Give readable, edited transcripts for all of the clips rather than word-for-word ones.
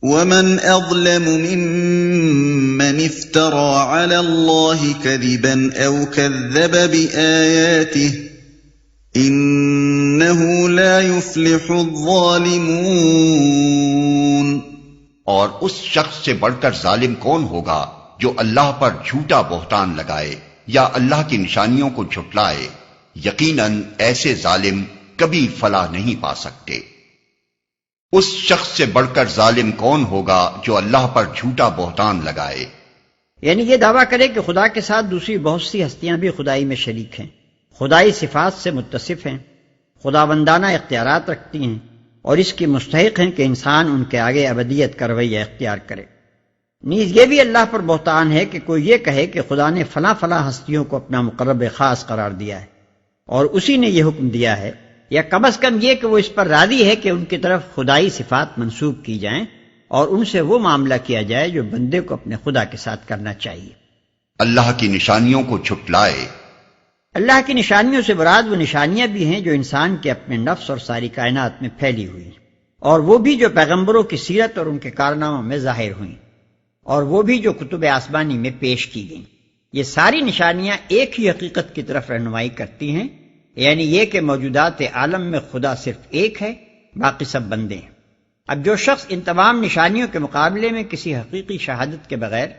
ومن اظلم ممن افترى على الله كذبا او كذب بآياته انه لا يفلح الظالمون۔ اور اس شخص سے بڑھ کر ظالم کون ہوگا جو اللہ پر جھوٹا بہتان لگائے یا اللہ کی نشانیوں کو جھٹلائے؟ یقیناً ایسے ظالم کبھی فلاح نہیں پا سکتے۔ اس شخص سے بڑھ کر ظالم کون ہوگا جو اللہ پر جھوٹا بہتان لگائے؟ یعنی یہ دعویٰ کرے کہ خدا کے ساتھ دوسری بہت سی ہستیاں بھی خدائی میں شریک ہیں، خدائی صفات سے متصف ہیں، خداوندانہ اختیارات رکھتی ہیں، اور اس کی مستحق ہیں کہ انسان ان کے آگے ابدیت کا رویہ اختیار کرے۔ نیز یہ بھی اللہ پر بہتان ہے کہ کوئی یہ کہے کہ خدا نے فلاں فلاں ہستیوں کو اپنا مقرب خاص قرار دیا ہے اور اسی نے یہ حکم دیا ہے، یا کم از کم یہ کہ وہ اس پر راضی ہے کہ ان کی طرف خدائی صفات منسوب کی جائیں اور ان سے وہ معاملہ کیا جائے جو بندے کو اپنے خدا کے ساتھ کرنا چاہیے۔ اللہ کی نشانیوں کو جھٹلائے۔ اللہ کی نشانیوں سے مراد وہ نشانیاں بھی ہیں جو انسان کے اپنے نفس اور ساری کائنات میں پھیلی ہوئی ہیں، اور وہ بھی جو پیغمبروں کی سیرت اور ان کے کارناموں میں ظاہر ہوئیں، اور وہ بھی جو کتب آسمانی میں پیش کی گئیں۔ یہ ساری نشانیاں ایک ہی حقیقت کی طرف رہنمائی کرتی ہیں، یعنی یہ کہ موجودات عالم میں خدا صرف ایک ہے، باقی سب بندے ہیں۔ اب جو شخص ان تمام نشانیوں کے مقابلے میں کسی حقیقی شہادت کے بغیر،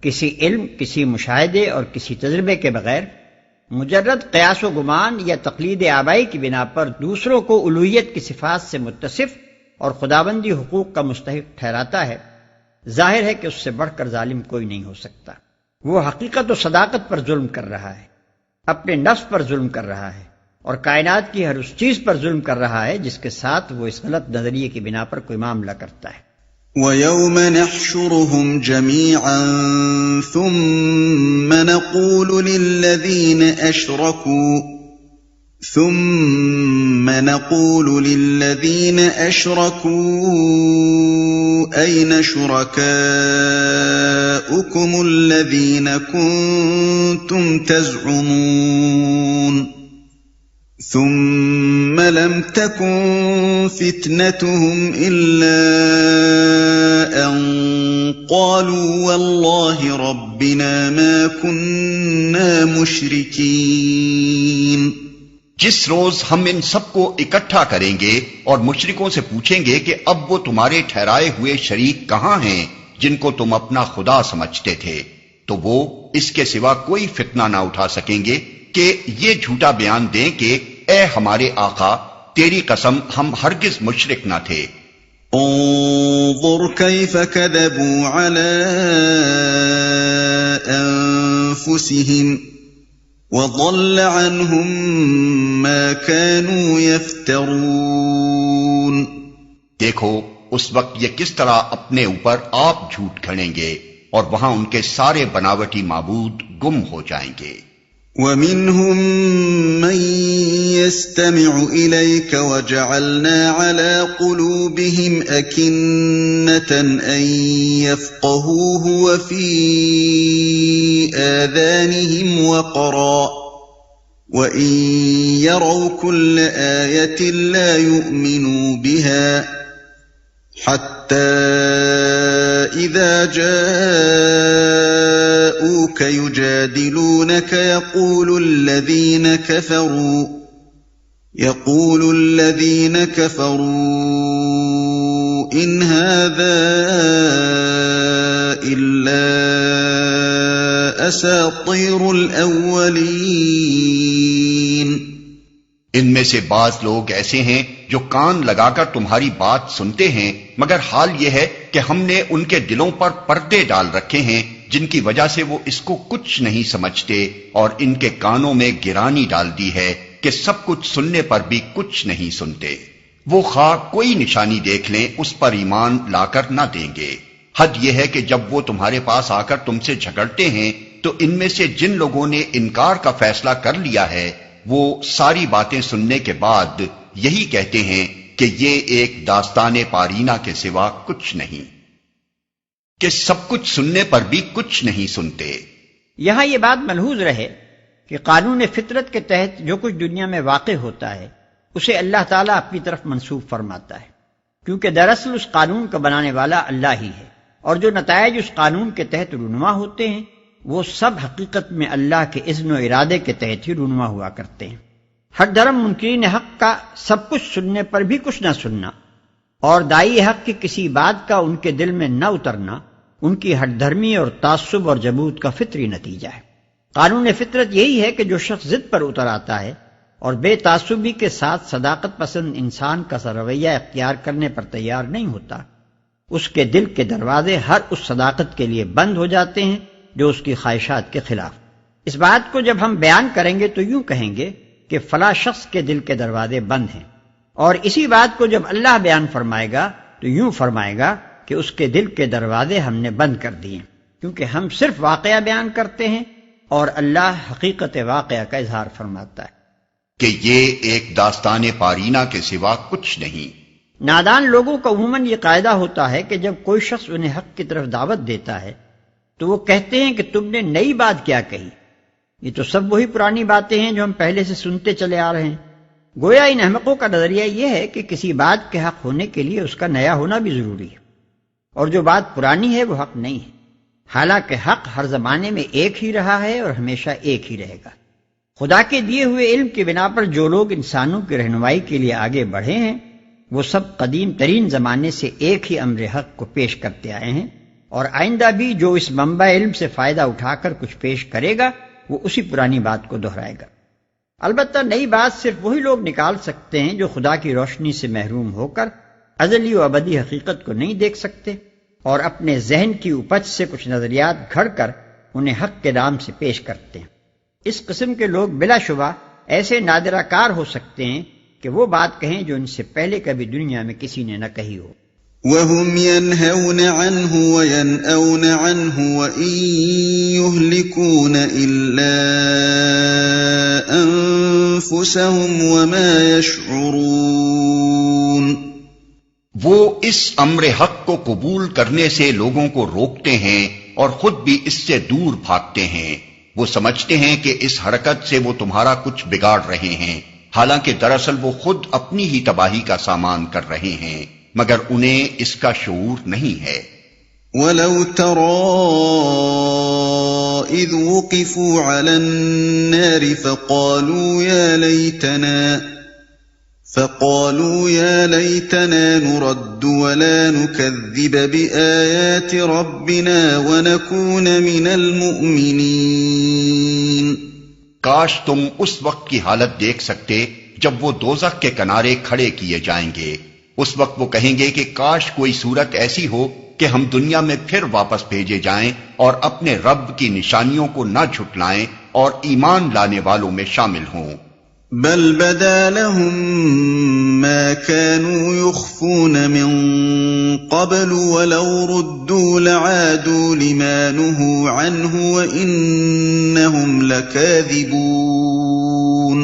کسی علم، کسی مشاہدے اور کسی تجربے کے بغیر مجرد قیاس و گمان یا تقلید آبائی کی بنا پر دوسروں کو الوہیت کی صفات سے متصف اور خداوندی حقوق کا مستحق ٹھہراتا ہے، ظاہر ہے کہ اس سے بڑھ کر ظالم کوئی نہیں ہو سکتا۔ وہ حقیقت و صداقت پر ظلم کر رہا ہے، اپنے نفس پر ظلم کر رہا ہے، اور کائنات کی ہر اس چیز پر ظلم کر رہا ہے جس کے ساتھ وہ اس غلط نظریے کی بنا پر کوئی معاملہ کرتا ہے۔ وَيَوْمَ نَحْشُرُهُمْ جَمِيعًا ثُمَّ نَقُولُ لِلَّذِينَ أَشْرَكُوا أَيْنَ شُرَكَاؤُكُمُ الَّذِينَ كُنتُمْ تَزْعُمُونَ ثُمَّ لَمْ تَكُنْ فِتْنَتُهُمْ إِلَّا أَنْ قَالُوا وَاللَّهِ رَبِّنَا مَا كُنَّا مُشْرِكِينَ۔ جس روز ہم ان سب کو اکٹھا کریں گے اور مشرکوں سے پوچھیں گے کہ اب وہ تمہارے ٹھہرائے ہوئے شریک کہاں ہیں جن کو تم اپنا خدا سمجھتے تھے، تو وہ اس کے سوا کوئی فتنہ نہ اٹھا سکیں گے کہ یہ جھوٹا بیان دیں کہ اے ہمارے آقا، تیری قسم ہم ہرگز مشرک نہ تھے۔ انظر كيف كذبوا على أنفسهم وضل عنهم ما كانوا يفترون۔ دیکھو اس وقت یہ کس طرح اپنے اوپر آپ جھوٹ گھڑیں گے اور وہاں ان کے سارے بناوٹی معبود گم ہو جائیں گے۔ وَمِنْهُمْ مَنْ يَسْتَمِعُ إِلَيْكَ وَجَعَلْنَا عَلَى قُلُوبِهِمْ أَكِنَّةً أَنْ يَفْقَهُوهُ وَفِي آذَانِهِمْ وَقْرًا وَإِنْ يَرَوْا كُلَّ آيَةٍ لَا يُؤْمِنُوا بِهَا حَتَّى إِذَا جَاءُوكَ يُجَادِلُونَكَ يَقُولُ الَّذِينَ كَفَرُوا إِنْ هَذَا إِلَّا أَسَاطِيرُ الْأَوَّلِينَ۔ ان میں سے بعض لوگ ایسے ہیں جو کان لگا کر تمہاری بات سنتے ہیں، مگر حال یہ ہے کہ ہم نے ان کے دلوں پر پردے ڈال رکھے ہیں جن کی وجہ سے وہ اس کو کچھ نہیں سمجھتے، اور ان کے کانوں میں گرانی ڈال دی ہے کہ سب کچھ سننے پر بھی کچھ نہیں سنتے۔ وہ خواہ کوئی نشانی دیکھ لیں اس پر ایمان لا کر نہ دیں گے۔ حد یہ ہے کہ جب وہ تمہارے پاس آ کر تم سے جھگڑتے ہیں تو ان میں سے جن لوگوں نے انکار کا فیصلہ کر لیا ہے وہ ساری باتیں سننے کے بعد یہی کہتے ہیں کہ یہ ایک داستان پارینہ کے سوا کچھ نہیں، کہ سب کچھ سننے پر بھی کچھ نہیں سنتے۔ یہاں یہ بات ملحوظ رہے کہ قانون فطرت کے تحت جو کچھ دنیا میں واقع ہوتا ہے اسے اللہ تعالیٰ اپنی طرف منسوب فرماتا ہے، کیونکہ دراصل اس قانون کا بنانے والا اللہ ہی ہے، اور جو نتائج اس قانون کے تحت رونما ہوتے ہیں وہ سب حقیقت میں اللہ کے اذن و ارادے کے تحت ہی رونما ہوا کرتے ہیں۔ ہٹ دھرم منکرین حق کا سب کچھ سننے پر بھی کچھ نہ سننا، اور دائی حق کی کسی بات کا ان کے دل میں نہ اترنا ان کی ہٹ دھرمی اور تعصب اور جبوت کا فطری نتیجہ ہے۔ قانون فطرت یہی ہے کہ جو شخص ضد پر اتر آتا ہے اور بے تعصبی کے ساتھ صداقت پسند انسان کا سا رویہ اختیار کرنے پر تیار نہیں ہوتا، اس کے دل کے دروازے ہر اس صداقت کے لیے بند ہو جاتے ہیں جو اس کی خواہشات کے خلاف۔ اس بات کو جب ہم بیان کریں گے تو یوں کہیں گے کہ فلاں شخص کے دل کے دروازے بند ہیں، اور اسی بات کو جب اللہ بیان فرمائے گا تو یوں فرمائے گا کہ اس کے دل کے دروازے ہم نے بند کر دیے، کیونکہ ہم صرف واقعہ بیان کرتے ہیں اور اللہ حقیقت واقعہ کا اظہار فرماتا ہے کہ یہ ایک داستان پارینہ کے سوا کچھ نہیں۔ نادان لوگوں کا عموماً یہ قاعدہ ہوتا ہے کہ جب کوئی شخص انہیں حق کی طرف دعوت دیتا ہے تو وہ کہتے ہیں کہ تم نے نئی بات کیا کہی، یہ تو سب وہی پرانی باتیں ہیں جو ہم پہلے سے سنتے چلے آ رہے ہیں۔ گویا ان احمقوں کا نظریہ یہ ہے کہ کسی بات کے حق ہونے کے لیے اس کا نیا ہونا بھی ضروری ہے، اور جو بات پرانی ہے وہ حق نہیں ہے، حالانکہ حق ہر زمانے میں ایک ہی رہا ہے اور ہمیشہ ایک ہی رہے گا۔ خدا کے دیے ہوئے علم کی بنا پر جو لوگ انسانوں کی رہنمائی کے لیے آگے بڑھے ہیں وہ سب قدیم ترین زمانے سے ایک ہی امر حق کو پیش کرتے آئے ہیں، اور آئندہ بھی جو اس منبع علم سے فائدہ اٹھا کر کچھ پیش کرے گا وہ اسی پرانی بات کو دہرائے گا۔ البتہ نئی بات صرف وہی لوگ نکال سکتے ہیں جو خدا کی روشنی سے محروم ہو کر ازلی و ابدی حقیقت کو نہیں دیکھ سکتے اور اپنے ذہن کی اپج سے کچھ نظریات گھڑ کر انہیں حق کے نام سے پیش کرتے ہیں۔ اس قسم کے لوگ بلا شبہ ایسے نادرہ کار ہو سکتے ہیں کہ وہ بات کہیں جو ان سے پہلے کبھی دنیا میں کسی نے نہ کہی ہو۔ وَهُمْ يَنْهَوْنَ عَنْهُ وَيَنْأَوْنَ عَنْهُ وَإِنْ يُهْلِكُونَ إِلَّا أَنفُسَهُمْ وَمَا يَشْعُرُونَ۔ وہ اس امر حق کو قبول کرنے سے لوگوں کو روکتے ہیں اور خود بھی اس سے دور بھاگتے ہیں۔ وہ سمجھتے ہیں کہ اس حرکت سے وہ تمہارا کچھ بگاڑ رہے ہیں، حالانکہ دراصل وہ خود اپنی ہی تباہی کا سامان کر رہے ہیں، مگر انہیں اس کا شعور نہیں ہے۔ وَلَوْ تَرَىٰ إِذْ وُقِفُوا عَلَى النَّارِ فَقَالُوا يَا لَيْتَنَا نُرَدُّ وَلَا نُكَذِّبَ بِآيَاتِ رَبِّنَا وَنَكُونَ مِنَ الْمُؤْمِنِينَ۔ کاش تم اس وقت کی حالت دیکھ سکتے جب وہ دوزخ کے کنارے کھڑے کیے جائیں گے۔ اس وقت وہ کہیں گے کہ کاش کوئی صورت ایسی ہو کہ ہم دنیا میں پھر واپس بھیجے جائیں اور اپنے رب کی نشانیوں کو نہ جھٹلائیں اور ایمان لانے والوں میں شامل ہوں۔ بل بدا لهم ما كانوا يخفون من قبل ولو ردوا لعادوا لما نهوا عنه وإنهم لكاذبون۔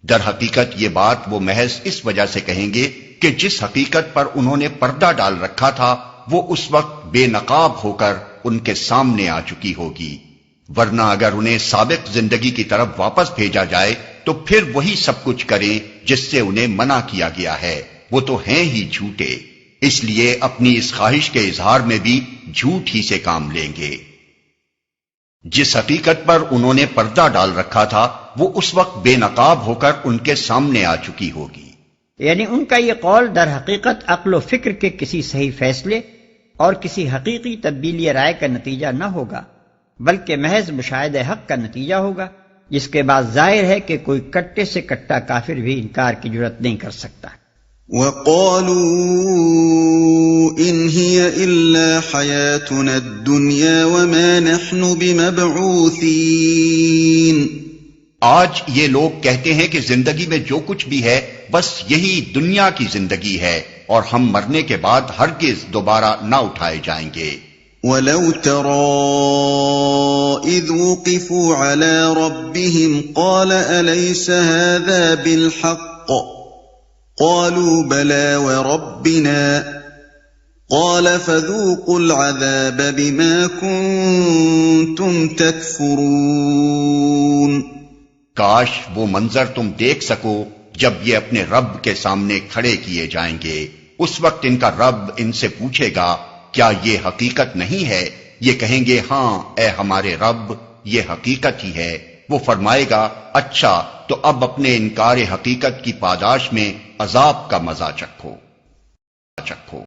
در حقیقت یہ بات وہ محض اس وجہ سے کہیں گے کہ جس حقیقت پر انہوں نے پردہ ڈال رکھا تھا وہ اس وقت بے نقاب ہو کر ان کے سامنے آ چکی ہوگی، ورنہ اگر انہیں سابق زندگی کی طرف واپس بھیجا جائے تو پھر وہی سب کچھ کریں جس سے انہیں منع کیا گیا ہے، وہ تو ہیں ہی جھوٹے، اس لیے اپنی اس خواہش کے اظہار میں بھی جھوٹ ہی سے کام لیں گے۔ جس حقیقت پر انہوں نے پردہ ڈال رکھا تھا وہ اس وقت بے نقاب ہو کر ان کے سامنے آ چکی ہوگی۔ یعنی ان کا یہ قول در حقیقت عقل و فکر کے کسی صحیح فیصلے اور کسی حقیقی تبدیلی رائے کا نتیجہ نہ ہوگا، بلکہ محض مشاہدہ حق کا نتیجہ ہوگا، جس کے بعد ظاہر ہے کہ کوئی کٹے سے کٹا کافر بھی انکار کی جرات نہیں کر سکتا۔ وَقَالُوا إِنْ هِيَ إِلَّا حَيَاتُنَا الدُّنْيَا وَمَا نَحْنُ بِمَبْعُوثِينَ۔ آج یہ لوگ کہتے ہیں کہ زندگی میں جو کچھ بھی ہے بس یہی دنیا کی زندگی ہے اور ہم مرنے کے بعد ہرگز دوبارہ نہ اٹھائے جائیں گے۔ وَلَوْ تَرَىٰ إِذْ وُقِفُوا عَلَىٰ رَبِّهِمْ قَالَ أَلَيْسَ هَٰذَا بِالْحَقِّ قَالُوا بَلَىٰ وَرَبِّنَا قَالَ فَذُوقُوا الْعَذَابَ بِمَا كُنتُمْ تَكْفُرُونَ۔ کاش وہ منظر تم دیکھ سکو جب یہ اپنے رب کے سامنے کھڑے کیے جائیں گے، اس وقت ان کا رب ان سے پوچھے گا کیا یہ حقیقت نہیں ہے؟ یہ کہیں گے ہاں اے ہمارے رب، یہ حقیقت ہی ہے۔ وہ فرمائے گا اچھا تو اب اپنے انکار حقیقت کی پاداش میں عذاب کا مزہ چکھو۔